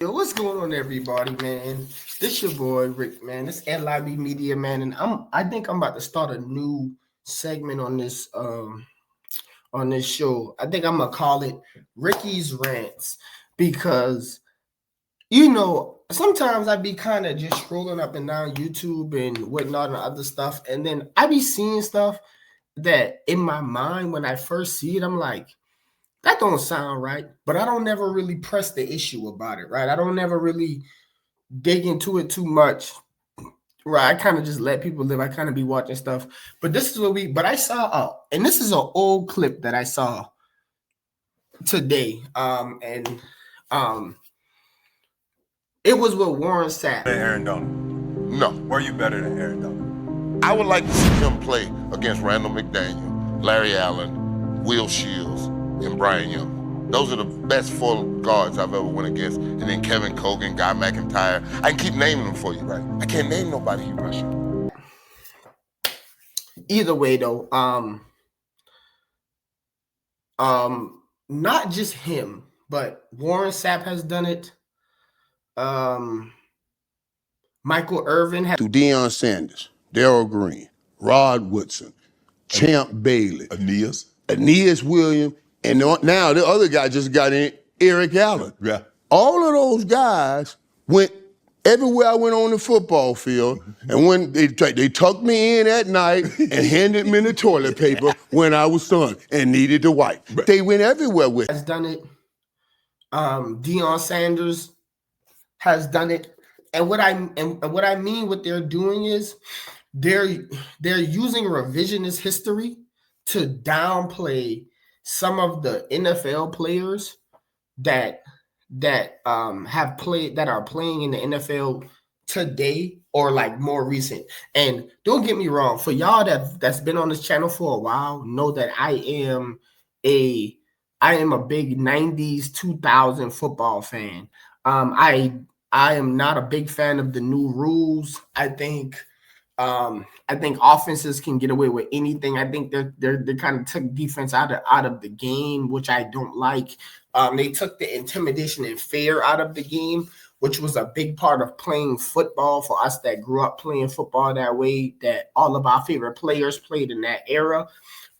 Yo, what's going on, everybody, man? This your boy Rick, man. This LIB Media, man, and I think I'm about to start a new segment on this show. I think I'm gonna call it Ricky's Rants because sometimes I be kind of just scrolling up and down YouTube and whatnot and other stuff, and then I be seeing stuff that in my mind when I first see it, I'm like, that don't sound right, but I don't never really press the issue about it, right? I don't never really dig into it too much, right? I kind of just let people live. I kind of be watching stuff, but but I saw, and this is an old clip that I saw today, and it was with Warren Sapp. Aaron Donald. No. Were you better than Aaron Donald? I would like to see him play against Randall McDaniel, Larry Allen, Will Shields, and Brian Young. Those are the best full guards I've ever went against. And then Kevin Cogan, Guy McIntyre. I can keep naming them for you, right? I can't name nobody he rushing. Either way, though, not just him, but Warren Sapp has done it. Michael Irvin has. To Deion Sanders, Darrell Green, Rod Woodson, Champ Bailey, Aeneas Williams, and now the other guy just got in, Eric Allen. Yeah. All of those guys went everywhere I went on the football field, and when they tucked me in at night and handed me the toilet paper when I was done and needed to wipe. Right. They went everywhere with it. Has done it. Deion Sanders has done it. And what I mean what they're doing is they're using revisionist history to downplay some of the NFL players that have played, that are playing in the NFL today or like more recent. And don't get me wrong, for y'all that's been on this channel for a while, know that I am a big 90s 2000 football fan. I am not a big fan of the new rules. I think offenses can get away with anything. I think they kind of took defense out of the game, which I don't like. They took the intimidation and fear out of the game, which was a big part of playing football for us that grew up playing football that way, that all of our favorite players played in that era.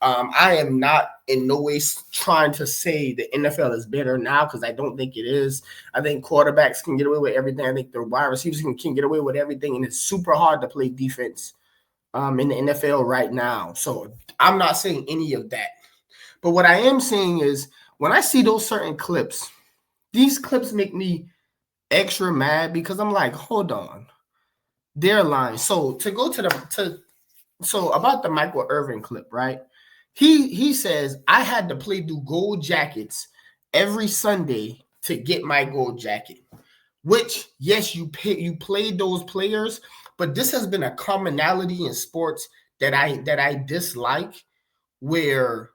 I am not in no way trying to say the NFL is better now, because I don't think it is. I think quarterbacks can get away with everything. I think the wide receivers can get away with everything, and it's super hard to play defense in the NFL right now. So I'm not saying any of that. But what I am saying is when I see those certain clips, these clips make me extra mad because I'm like, hold on, they're lying. So to go so about the Michael Irvin clip, right? He says, I had to play through gold jackets every Sunday to get my gold jacket, which, yes, you played those players, but this has been a commonality in sports that I dislike, where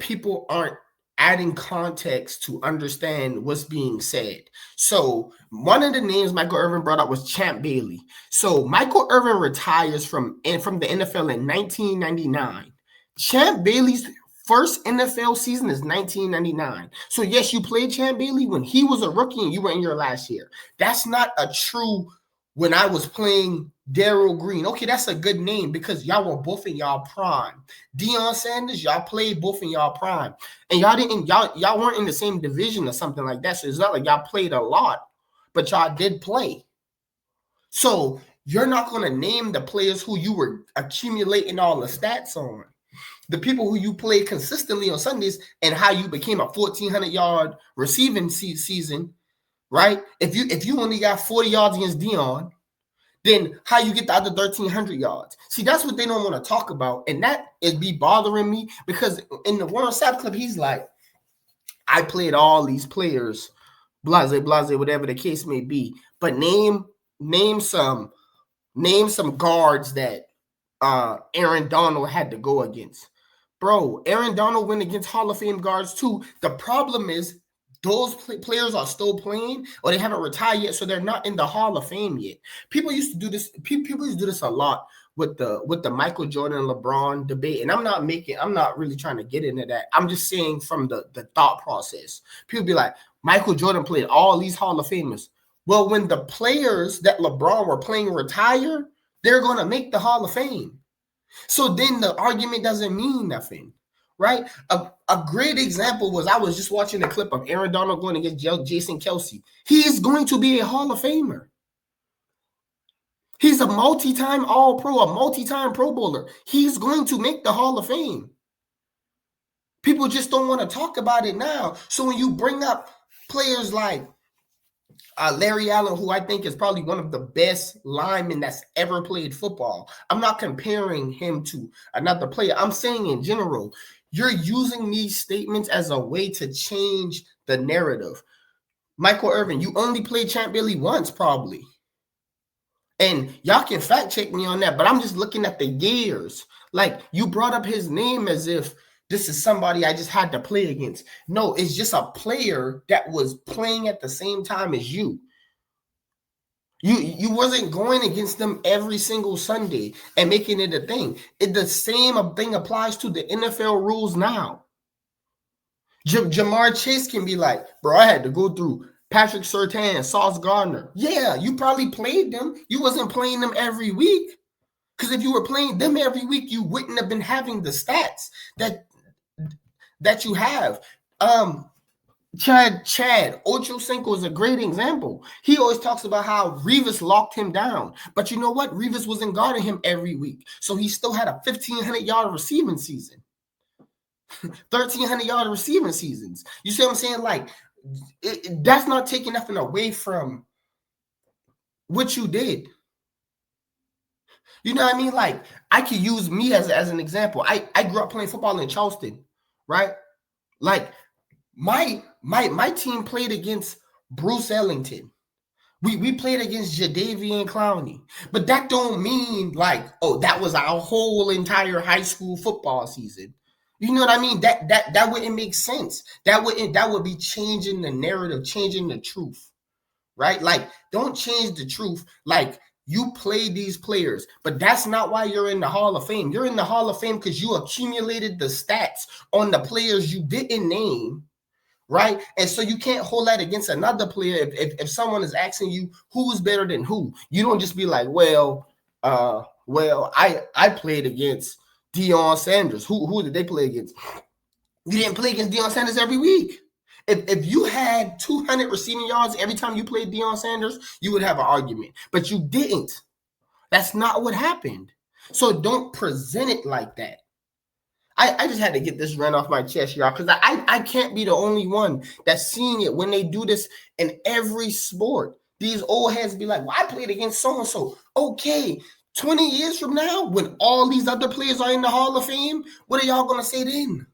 people aren't adding context to understand what's being said. So one of the names Michael Irvin brought up was Champ Bailey. So Michael Irvin retires from the NFL in 1999. Champ Bailey's first NFL season is 1999. So yes, you played Champ Bailey when he was a rookie and you were in your last year. That's not a true when I was playing Darrell Green. Okay, that's a good name because y'all were both in y'all prime. Deion Sanders, y'all played both in y'all prime. And y'all weren't in the same division or something like that. So it's not like y'all played a lot, but y'all did play. So you're not going to name the players who you were accumulating all the stats on. The people who you played consistently on Sundays and how you became a 1,400-yard receiving season, right? If you only got 40 yards against Deion, then how you get the other 1,300 yards? See, that's what they don't want to talk about, and that is be bothering me because in the Warren Sapp clip, he's like, I played all these players, blase, whatever the case may be, but name some guards that Aaron Donald had to go against. Bro, Aaron Donald went against Hall of Fame guards too. The problem is those players are still playing or they haven't retired yet, so they're not in the Hall of Fame yet. People used to do this. People used to do this a lot with the Michael Jordan and LeBron debate, and I'm not really trying to get into that. I'm just saying from the thought process. People be like, Michael Jordan played, all these Hall of Famers. Well, when the players that LeBron were playing retire, they're going to make the Hall of Fame. So then the argument doesn't mean nothing, right? A great example was, I was just watching a clip of Aaron Donald going against Jason Kelce. He is going to be a Hall of Famer. He's a multi-time All-Pro, a multi-time Pro Bowler. He's going to make the Hall of Fame. People just don't want to talk about it now. So when you bring up players like Larry Allen, who I think is probably one of the best linemen that's ever played football. I'm not comparing him to another player. I'm saying in general, you're using these statements as a way to change the narrative. Michael Irvin, you only played Champ Bailey once, probably. And y'all can fact check me on that, but I'm just looking at the years. Like, you brought up his name as if this is somebody I just had to play against. No, it's just a player that was playing at the same time as you. You wasn't going against them every single Sunday and making it a thing. The same thing applies to the NFL rules now. Jamar Chase can be like, bro, I had to go through Patrick Surtain, Sauce Gardner. Yeah, you probably played them. You wasn't playing them every week. Because if you were playing them every week, you wouldn't have been having the stats that you have. Chad Ochocinco is a great example. He always talks about how Revis locked him down. But you know what? Revis wasn't guarding him every week. So he still had a 1,500-yard receiving season. 1,300-yard receiving seasons. You see what I'm saying? Like, that's not taking nothing away from what you did. You know what I mean? Like, I could use me as an example. I grew up playing football in Charleston, right? Like, my team played against Bruce Ellington. We played against Jadeveon Clowney. But that don't mean like, oh, that was our whole entire high school football season. You know what I mean? That wouldn't make sense. That would be changing the narrative, changing the truth. Right? Like, don't change the truth. Like, you play these players, but that's not why you're in the Hall of Fame. You're in the Hall of Fame because you accumulated the stats on the players you didn't name, right? And so you can't hold that against another player. If someone is asking you who's better than who, you don't just be like, well, I played against Deion Sanders. Who did they play against? You didn't play against Deion Sanders every week. If you had 200 receiving yards every time you played Deion Sanders, you would have an argument. But you didn't. That's not what happened. So don't present it like that. I just had to get this rant off my chest, y'all, because I can't be the only one that's seeing it when they do this in every sport. These old heads be like, well, I played against so-and-so. Okay, 20 years from now, when all these other players are in the Hall of Fame, what are y'all going to say then?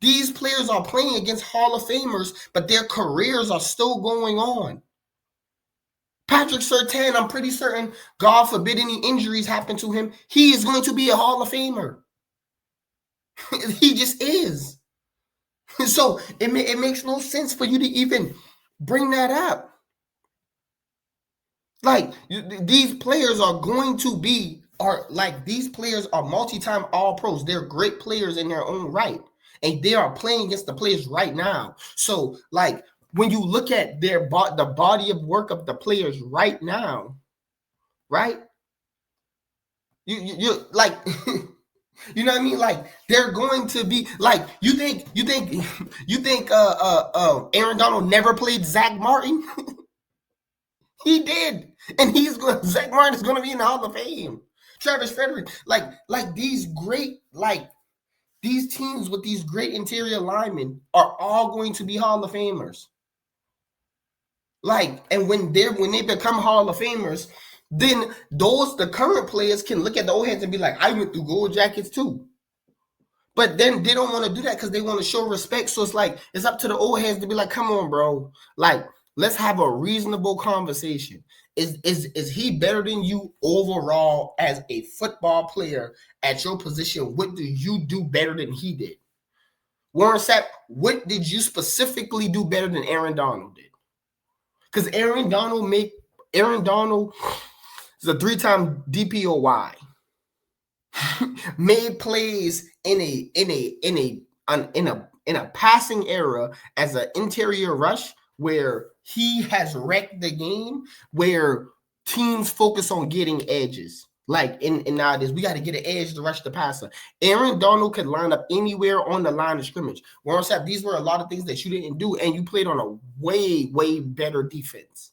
These players are playing against Hall of Famers, but their careers are still going on. Patrick Surtain, I'm pretty certain, God forbid any injuries happen to him, he is going to be a Hall of Famer. He just is. So it makes no sense for you to even bring that up. Like, these players are these players are multi-time All-Pros. They're great players in their own right. And they are playing against the players right now. So, like, when you look at the body of work of the players right now, right? You like, you know what I mean? Like, they're going to be like, you think Aaron Donald never played Zach Martin? He did, and Zach Martin is going to be in the Hall of Fame. Travis Frederick, like these great, like, these teams with these great interior linemen are all going to be Hall of Famers. Like, and when they become Hall of Famers, then the current players can look at the old heads and be like, I went through Gold Jackets too. But then they don't want to do that because they want to show respect. So it's like, it's up to the old heads to be like, come on, bro. Like, let's have a reasonable conversation. Is he better than you overall as a football player at your position? What do you do better than he did? Warren Sapp, what did you specifically do better than Aaron Donald did? Because Aaron Donald is a 3-time DPOY. Made plays in a passing era as an interior rush where he has wrecked the game, where teams focus on getting edges. Like in nowadays, we got to get an edge to rush the passer. Aaron Donald could line up anywhere on the line of scrimmage. Warren Sapp, these were a lot of things that you didn't do, and you played on a way, way better defense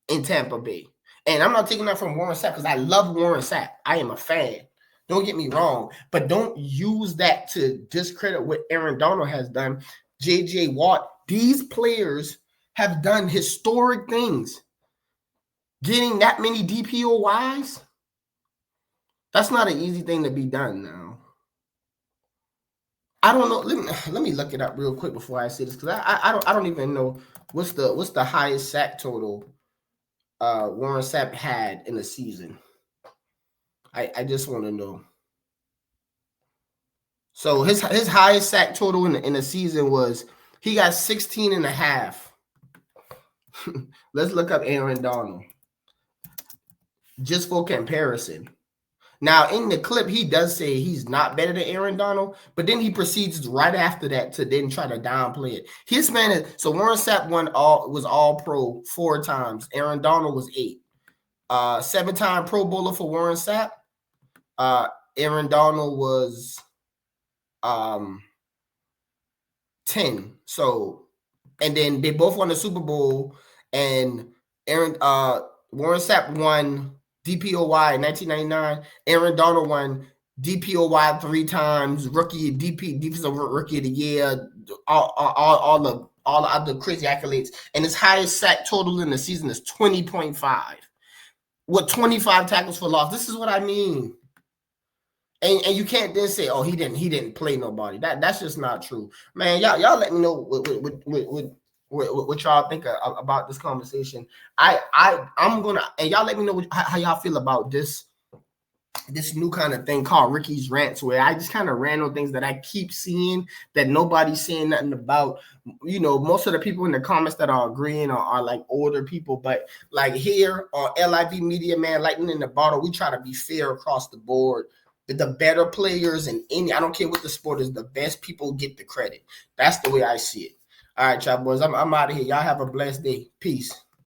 in Tampa Bay. And I'm not taking that from Warren Sapp because I love Warren Sapp. I am a fan. Don't get me wrong, but don't use that to discredit what Aaron Donald has done. J.J. Watt, these players have done historic things. Getting that many DPOYs, that's not an easy thing to be done now. I don't know. Let me look it up real quick before I say this, because I don't even know what's the highest sack total Warren Sapp had in a season. I just want to know. So his highest sack total in a season was, he got 16 and a half. Let's look up Aaron Donald just for comparison. Now, in the clip, he does say he's not better than Aaron Donald, but then he proceeds right after that to then try to downplay it. His man is, so Warren Sapp was all pro 4 times. Aaron Donald was 8. 7-time Pro Bowler for Warren Sapp. Aaron Donald was 10. So, and then they both won the Super Bowl, and Warren Sapp won DPOY in 1999. Aaron Donald won DPOY 3 times, defensive rookie of the year, all the other crazy accolades. And his highest sack total in the season is 20.5. With 25 tackles for loss. This is what I mean. And you can't then say, oh, he didn't play nobody. That's just not true. Man, y'all let me know what y'all think about this conversation. I'm gonna, and y'all let me know how y'all feel about this new kind of thing called Ricky's Rants, where I just kind of ran on things that I keep seeing that nobody's saying nothing about. You know, most of the people in the comments that are agreeing are like older people, but like here on LIV Media, man, lightning in the bottle, we try to be fair across the board. The better players in I don't care what the sport is, the best people get the credit. That's the way I see it. All right, y'all boys, I'm out of here. Y'all have a blessed day. Peace.